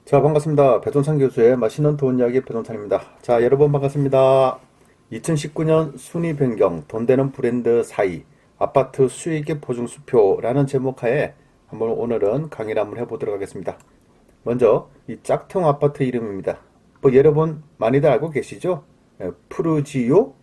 자, 반갑습니다. 배동찬 교수의 맛있는 돈 이야기 배동찬입니다. 자, 여러분 반갑습니다. 2019년 순위 변경, 돈 되는 브랜드 사이, 아파트 수익의 보증수표라는 제목하에 오늘은 강의를 한번 해보도록 하겠습니다. 먼저 이 짝퉁 아파트 이름입니다. 뭐 여러분 많이들 알고 계시죠? 푸르지오,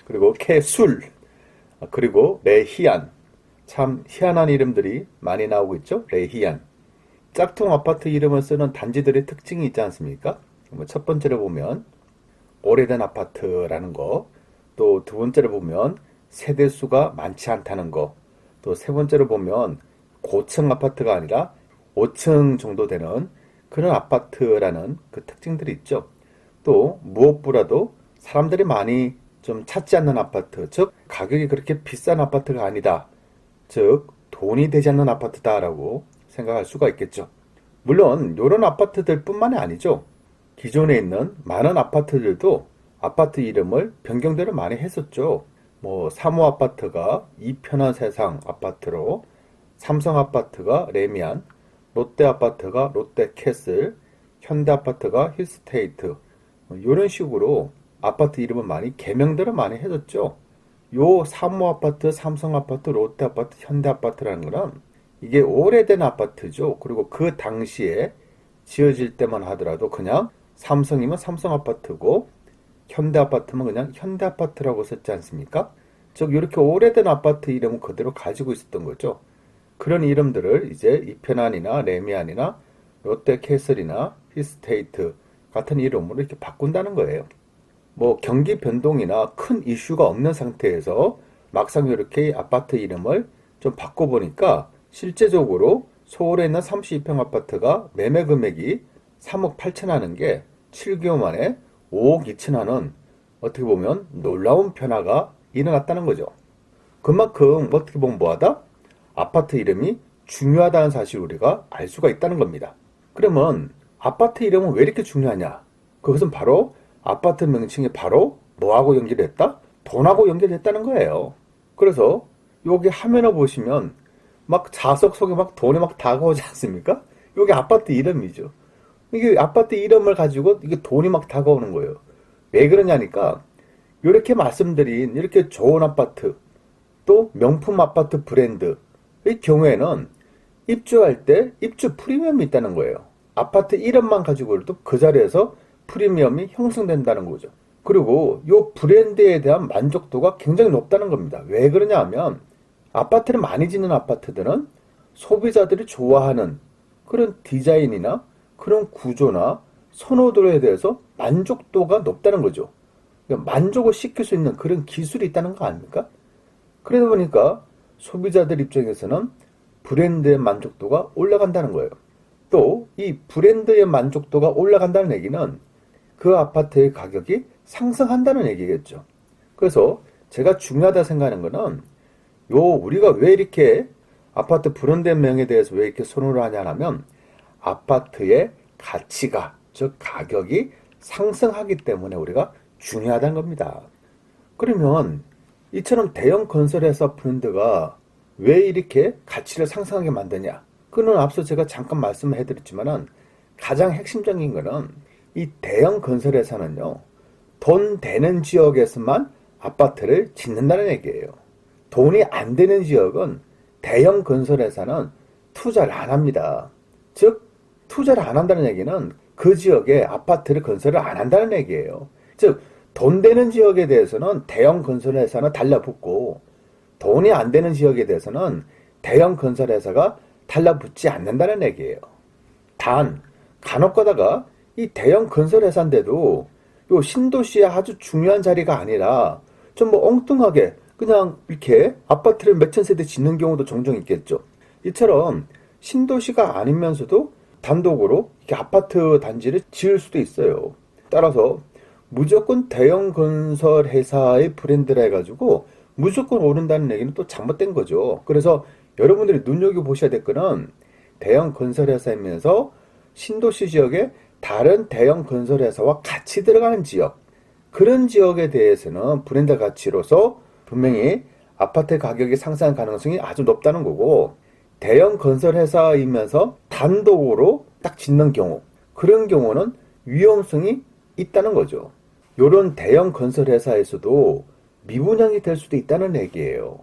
그리고 캐술, 그리고 레희안. 참 희한한 이름들이 많이 나오고 있죠? 레희안. 짝퉁 아파트 이름을 쓰는 단지들의 특징이 있지 않습니까? 첫 번째로 보면 오래된 아파트라는 거, 또 두 번째로 보면 세대수가 많지 않다는 거, 또 세 번째로 보면 고층 아파트가 아니라 5층 정도 되는 그런 아파트라는 그 특징들이 있죠. 또 무엇보다도 사람들이 많이 좀 찾지 않는 아파트, 즉 가격이 그렇게 비싼 아파트가 아니다. 즉 돈이 되지 않는 아파트다라고 생각할 수가 있겠죠. 물론 이런 아파트들 뿐만이 아니죠. 기존에 있는 많은 아파트들도 아파트 이름을 변경들을 많이 했었죠. 뭐 사모 아파트가 이편한 세상 아파트로, 삼성 아파트가 레미안, 롯데 아파트가 롯데 캐슬, 현대 아파트가 힐스테이트, 이런 식으로 아파트 이름을 많이 개명들을 많이 해줬죠. 요 사모 아파트, 삼성 아파트, 롯데 아파트, 현대 아파트라는 거는 이게 오래된 아파트죠. 그리고 그 당시에 지어질 때만 하더라도 그냥 삼성이면 삼성 아파트고 현대 아파트면 그냥 현대 아파트라고 썼지 않습니까? 즉 이렇게 오래된 아파트 이름을 그대로 가지고 있었던 거죠. 그런 이름들을 이제 이편안이나 레미안이나 롯데캐슬이나 힐스테이트 같은 이름으로 이렇게 바꾼다는 거예요. 뭐 경기 변동이나 큰 이슈가 없는 상태에서 막상 이렇게 아파트 이름을 좀 바꿔보니까 실제적으로 서울에 있는 32평 아파트가 매매 금액이 3억 8천 하는 게 7개월 만에 5억 2천 하는 어떻게 보면 놀라운 변화가 일어났다는 거죠. 그만큼 어떻게 보면 뭐하다? 아파트 이름이 중요하다는 사실을 우리가 알 수가 있다는 겁니다. 그러면 아파트 이름은 왜 이렇게 중요하냐? 그것은 바로 아파트 명칭이 바로 뭐하고 연결됐다? 돈하고 연결됐다는 거예요. 그래서 여기 화면을 보시면 막 자석 속에 막 돈이 막 다가오지 않습니까? 이게 아파트 이름이죠. 이게 아파트 이름을 가지고 이게 돈이 막 다가오는 거예요. 왜 그러냐니까 이렇게 말씀드린 이렇게 좋은 아파트 또 명품 아파트 브랜드의 경우에는 입주할 때 입주 프리미엄이 있다는 거예요. 아파트 이름만 가지고도 그 자리에서 프리미엄이 형성된다는 거죠. 그리고 이 브랜드에 대한 만족도가 굉장히 높다는 겁니다. 왜 그러냐 하면 아파트를 많이 짓는 아파트들은 소비자들이 좋아하는 그런 디자인이나 그런 구조나 선호도에 대해서 만족도가 높다는 거죠. 그러니까 만족을 시킬 수 있는 그런 기술이 있다는 거 아닙니까? 그러다 보니까 소비자들 입장에서는 브랜드의 만족도가 올라간다는 거예요. 또 이 브랜드의 만족도가 올라간다는 얘기는 그 아파트의 가격이 상승한다는 얘기겠죠. 그래서 제가 중요하다 생각하는 거는 우리가 왜 이렇게 아파트 브랜드명에 대해서 왜 이렇게 선호를 하냐 하면 아파트의 가치가, 즉 가격이 상승하기 때문에 우리가 중요하다는 겁니다. 그러면 이처럼 대형 건설회사 브랜드가 왜 이렇게 가치를 상승하게 만드냐? 그는 앞서 제가 잠깐 말씀을 해드렸지만은 가장 핵심적인 거는 이 대형 건설회사는요, 돈 되는 지역에서만 아파트를 짓는다는 얘기예요. 돈이 안 되는 지역은 대형 건설회사는 투자를 안 합니다. 즉, 투자를 안 한다는 얘기는 그 지역에 아파트를 건설을 안 한다는 얘기예요. 즉, 돈 되는 지역에 대해서는 대형 건설회사는 달라붙고 돈이 안 되는 지역에 대해서는 대형 건설회사가 달라붙지 않는다는 얘기예요. 단, 간혹 가다가 이 대형 건설회사인데도 요 신도시의 아주 중요한 자리가 아니라 좀 뭐 엉뚱하게 그냥 이렇게 아파트를 몇천 세대 짓는 경우도 종종 있겠죠. 이처럼 신도시가 아니면서도 단독으로 이렇게 아파트 단지를 지을 수도 있어요. 따라서 무조건 대형 건설 회사의 브랜드라 해가지고 무조건 오른다는 얘기는 또 잘못된 거죠. 그래서 여러분들이 눈여겨보셔야 될 거는 대형 건설 회사이면서 신도시 지역에 다른 대형 건설 회사와 같이 들어가는 지역, 그런 지역에 대해서는 브랜드 가치로서 분명히 아파트 가격이 상승할 가능성이 아주 높다는 거고, 대형 건설 회사이면서 단독으로 딱 짓는 경우, 그런 경우는 위험성이 있다는 거죠. 이런 대형 건설 회사에서도 미분양이 될 수도 있다는 얘기예요.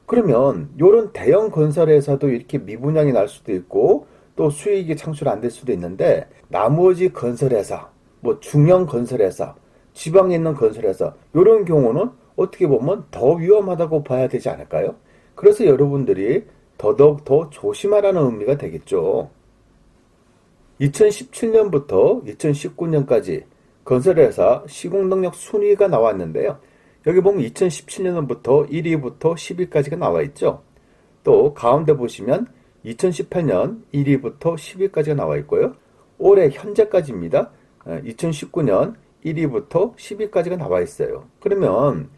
그러면 이런 대형 건설 회사도 이렇게 미분양이 날 수도 있고 또 수익이 창출 안 될 수도 있는데, 나머지 건설 회사, 뭐 중형 건설 회사, 지방에 있는 건설 회사, 이런 경우는 어떻게 보면 더 위험하다고 봐야 되지 않을까요? 그래서 여러분들이 더더욱 더 조심하라는 의미가 되겠죠. 2017년부터 2019년까지 건설회사 시공능력 순위가 나왔는데요. 여기 보면 2017년부터 1위부터 10위까지가 나와 있죠. 또 가운데 보시면 2018년 1위부터 10위까지가 나와 있고요. 올해 현재까지입니다. 2019년 1위부터 10위까지가 나와 있어요. 그러면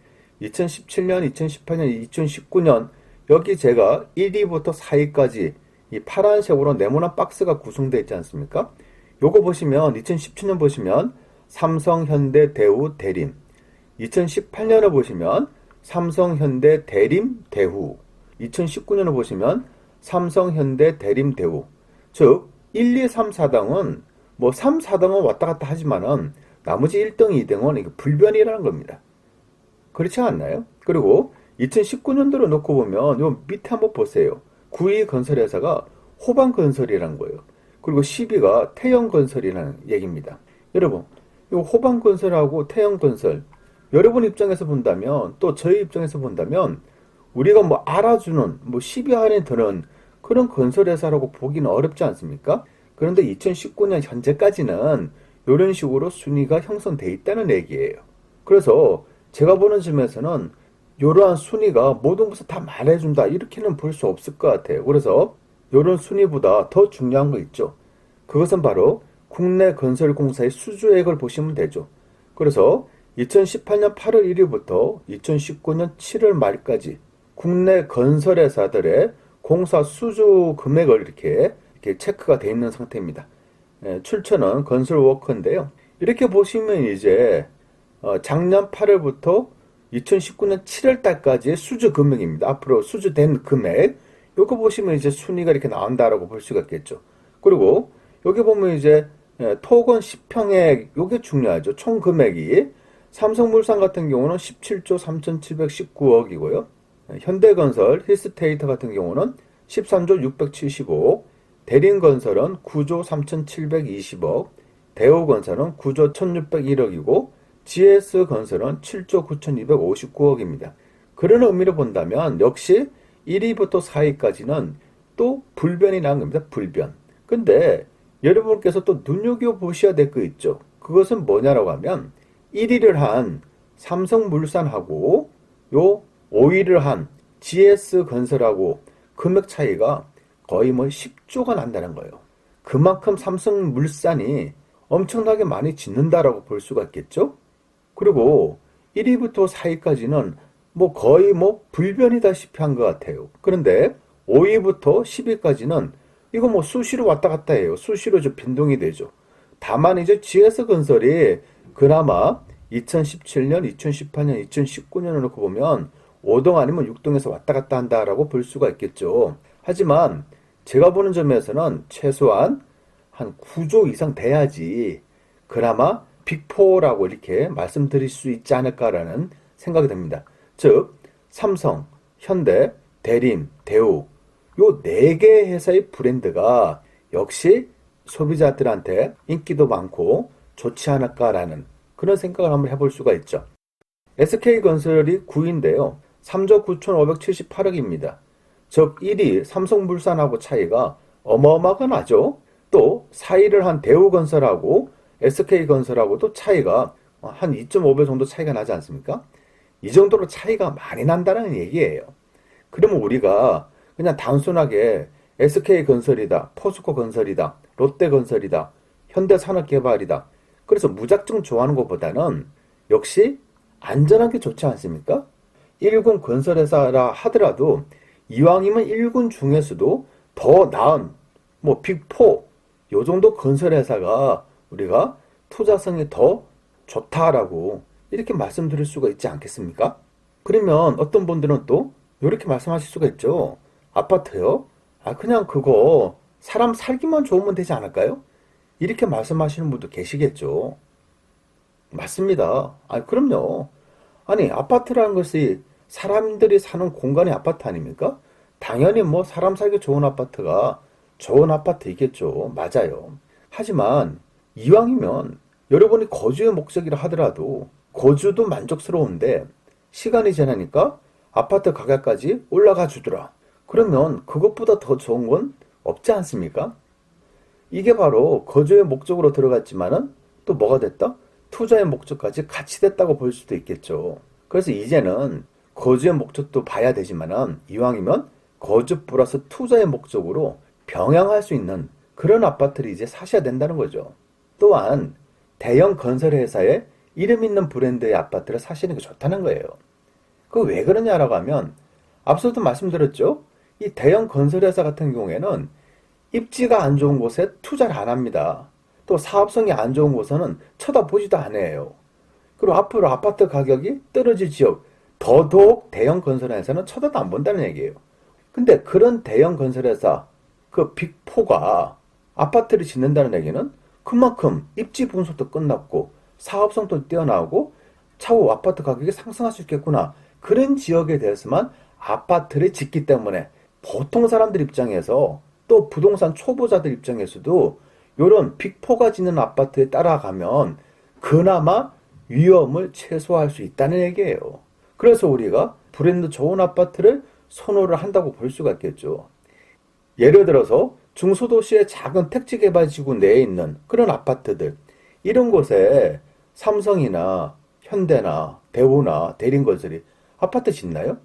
2017년, 2018년, 2019년 여기 제가 1위부터 4위까지 이 파란색으로 네모난 박스가 구성되어 있지 않습니까? 요거 보시면 2017년 보시면 삼성, 현대, 대우, 대림. 2018년을 보시면 삼성, 현대, 대림, 대우. 2019년을 보시면 삼성, 현대, 대림, 대우. 즉 1, 2, 3, 4등은 뭐 3, 4등은 왔다 갔다 하지만은 나머지 1등, 2등은 이거 불변이라는 겁니다. 그렇지 않나요? 그리고 2019년도로 놓고 보면 요 밑에 한번 보세요. 9위 건설회사가 호방건설이라는 거예요. 그리고 10위가 태영건설이라는 얘기입니다. 여러분, 이 호방건설하고 태영건설, 여러분 입장에서 본다면, 또 저희 입장에서 본다면 우리가 뭐 알아주는, 뭐 10위 안에 드는 그런 건설회사라고 보기는 어렵지 않습니까? 그런데 2019년 현재까지는 이런 식으로 순위가 형성돼 있다는 얘기예요. 그래서 제가 보는 점에서는 이러한 순위가 모든 것을 다 말해준다, 이렇게는 볼 수 없을 것 같아요. 그래서 이런 순위보다 더 중요한 거 있죠. 그것은 바로 국내 건설공사의 수주액을 보시면 되죠. 그래서 2018년 8월 1일부터 2019년 7월 말까지 국내 건설회사들의 공사 수주 금액을 이렇게 체크가 되어 있는 상태입니다. 출처는 건설워커인데요. 이렇게 보시면 이제 작년 8월부터 2019년 7월 달까지의 수주 금액입니다. 앞으로 수주된 금액, 요거 보시면 이제 순위가 이렇게 나온다라고 볼 수가 있겠죠. 그리고 여기 보면 이제 토건 10평액, 요게 중요하죠. 총 금액이 삼성물산 같은 경우는 17조 3,719억이고요. 현대건설, 힐스테이트 같은 경우는 13조 675억, 대림건설은 9조 3,720억, 대우건설은 9조 1,601억이고 GS건설은 7조 9,259억입니다. 그런 의미로 본다면 역시 1위부터 4위까지는 또 불변이 나온 겁니다. 불변. 근데 여러분께서 또 눈여겨보셔야 될 거 있죠. 그것은 뭐냐라고 하면 1위를 한 삼성물산하고 요 5위를 한 GS건설하고 금액 차이가 거의 뭐 10조가 난다는 거예요. 그만큼 삼성물산이 엄청나게 많이 짓는다라고 볼 수가 있겠죠. 그리고 1위부터 4위까지는 뭐 거의 뭐 불변이다시피 한 것 같아요. 그런데 5위부터 10위까지는 이거 뭐 수시로 왔다 갔다 해요. 수시로 좀 변동이 되죠. 다만 이제 GS건설이 그나마 2017년, 2018년, 2019년을 놓고 보면 5등 아니면 6등에서 왔다 갔다 한다라고 볼 수가 있겠죠. 하지만 제가 보는 점에서는 최소한 한 9조 이상 돼야지 그나마 빅4라고 이렇게 말씀드릴 수 있지 않을까라는 생각이 듭니다. 즉 삼성, 현대, 대림, 대우 요 4개 회사의 브랜드가 역시 소비자들한테 인기도 많고 좋지 않을까라는 그런 생각을 한번 해볼 수가 있죠. SK건설이 9위인데요. 3조 9,578억입니다. 즉 1위 삼성물산하고 차이가 어마어마하게 나죠. 또 4위를 한 대우건설하고 SK건설하고도 차이가 한 2.5배 정도 차이가 나지 않습니까? 이 정도로 차이가 많이 난다는 얘기예요. 그러면 우리가 그냥 단순하게 SK건설이다, 포스코건설이다, 롯데건설이다, 현대산업개발이다, 그래서 무작정 좋아하는 것보다는 역시 안전한 게 좋지 않습니까? 1군 건설회사라 하더라도 이왕이면 1군 중에서도 더 나은 뭐 빅4 요 정도 건설회사가 우리가 투자성이 더 좋다라고 이렇게 말씀드릴 수가 있지 않겠습니까? 그러면 어떤 분들은 또 이렇게 말씀하실 수가 있죠. 아파트요? 그냥 그거 사람 살기만 좋으면 되지 않을까요? 이렇게 말씀하시는 분도 계시겠죠. 맞습니다. 그럼요. 아니, 아파트라는 것이 사람들이 사는 공간이 아파트 아닙니까? 당연히 뭐 사람 살기 좋은 아파트가 좋은 아파트이겠죠. 맞아요. 하지만 이왕이면 여러분이 거주의 목적이라 하더라도 거주도 만족스러운데 시간이 지나니까 아파트 가격까지 올라가 주더라. 그러면 그것보다 더 좋은 건 없지 않습니까? 이게 바로 거주의 목적으로 들어갔지만은 또 뭐가 됐다? 투자의 목적까지 같이 됐다고 볼 수도 있겠죠. 그래서 이제는 거주의 목적도 봐야 되지만은 이왕이면 거주 플러스 투자의 목적으로 병행할 수 있는 그런 아파트를 이제 사셔야 된다는 거죠. 또한 대형 건설 회사에 이름 있는 브랜드의 아파트를 사시는 게 좋다는 거예요. 그 왜 그러냐라고 하면 앞서도 말씀드렸죠. 이 대형 건설 회사 같은 경우에는 입지가 안 좋은 곳에 투자를 안 합니다. 또 사업성이 안 좋은 곳에는 쳐다보지도 않아요. 그리고 앞으로 아파트 가격이 떨어질 지역, 더더욱 대형 건설회사는 쳐다도 안 본다는 얘기예요. 근데 그런 대형 건설회사, 그 빅4가 아파트를 짓는다는 얘기는 그만큼 입지 분석도 끝났고 사업성도 뛰어나고 차후 아파트 가격이 상승할 수 있겠구나. 그런 지역에 대해서만 아파트를 짓기 때문에 보통 사람들 입장에서 또 부동산 초보자들 입장에서도 이런 빅4가 짓는 아파트에 따라가면 그나마 위험을 최소화할 수 있다는 얘기예요. 그래서 우리가 브랜드 좋은 아파트를 선호를 한다고 볼 수가 있겠죠. 예를 들어서 중소도시의 작은 택지개발지구 내에 있는 그런 아파트들, 이런 곳에 삼성이나 현대나 대우나 대림건설이 아파트 짓나요?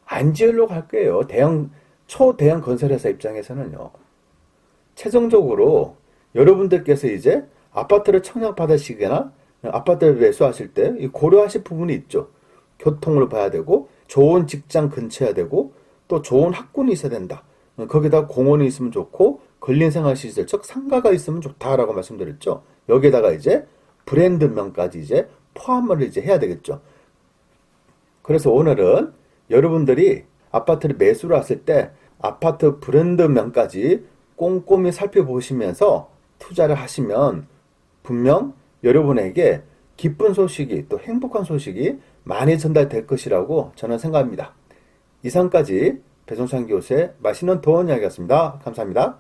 안 지으려고 할 거예요. 초대형 건설회사 입장에서는요. 최종적으로 여러분들께서 이제 아파트를 청약받으시거나 아파트를 매수하실 때 고려하실 부분이 있죠. 교통을 봐야 되고 좋은 직장 근처여야 되고 또 좋은 학군이 있어야 된다. 거기다 공원이 있으면 좋고 근린생활시설 즉 상가가 있으면 좋다라고 말씀드렸죠. 여기에다가 이제 브랜드명까지 이제 포함을 이제 해야 되겠죠. 그래서 오늘은 여러분들이 아파트를 매수를 하실 때 아파트 브랜드명까지 꼼꼼히 살펴보시면서 투자를 하시면 분명 여러분에게 기쁜 소식이 또 행복한 소식이 많이 전달될 것이라고 저는 생각합니다. 이상까지 배종찬 교수의 맛있는 도원 이야기였습니다. 감사합니다.